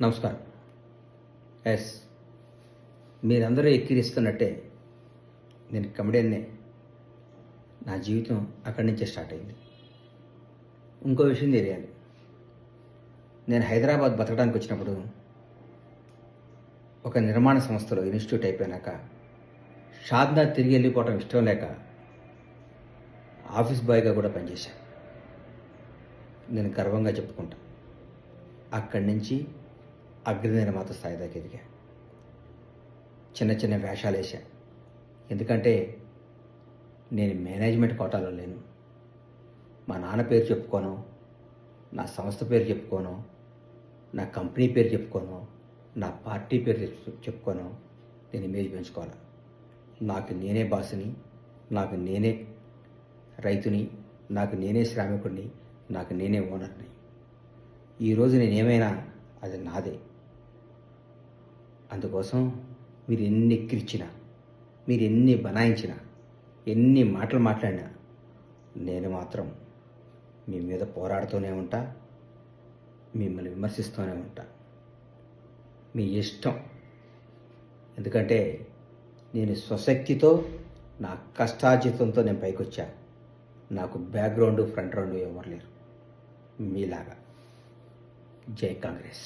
నమస్కారం. ఎస్, మీరందరూ ఎక్కిరిస్తున్నట్టే నేను కమెడియన్నే. నా జీవితం అక్కడి నుంచే స్టార్ట్ అయింది. ఇంకో విషయం తెలియాలి. నేను హైదరాబాద్ బతకడానికి వచ్చినప్పుడు ఒక నిర్మాణ సంస్థలో ఇన్స్టిట్యూట్ అయిపోయినాక షాద్నగర్ తిరిగి వెళ్ళిపోవడం ఇష్టం లేక ఆఫీస్ బాయ్గా కూడా పనిచేశాను. నేను గర్వంగా చెప్పుకుంటా. అక్కడి నుంచి అగ్ర నిర్మాత స్థాయి దాకా ఎదిగా. చిన్న చిన్న వేషాలు వేసా. ఎందుకంటే నేను మేనేజ్మెంట్ కోటాలో లేను. మా నాన్న పేరు చెప్పుకోను, నా సంస్థ పేరు చెప్పుకోను, నా కంపెనీ పేరు చెప్పుకోను, నా పార్టీ పేరు చెప్పుకోను. నేను ఇమేజ్ పెంచుకోవాలి. నాకు నేనే బాసుని, నాకు నేనే రైతుని, నాకు నేనే శ్రామికుడిని, నాకు నేనే ఓనర్ని. ఈరోజు నేనేమైనా అది నాదే. అందుకోసం మీరు ఎన్ని ఎక్కిరిచ్చినా, మీరు ఎన్ని బనాయించినా, ఎన్ని మాటలు మాట్లాడినా నేను మాత్రం మీ మీద పోరాడుతూనే ఉంటా, మిమ్మల్ని విమర్శిస్తూనే ఉంటా. మీ ఇష్టం. ఎందుకంటే నేను స్వశక్తితో, నా కష్టార్జితంతో నేను పైకొచ్చా. నాకు బ్యాక్గ్రౌండ్, ఫ్రంట్ రౌండ్ ఎవరు లేరు మీలాగా. జై కాంగ్రెస్.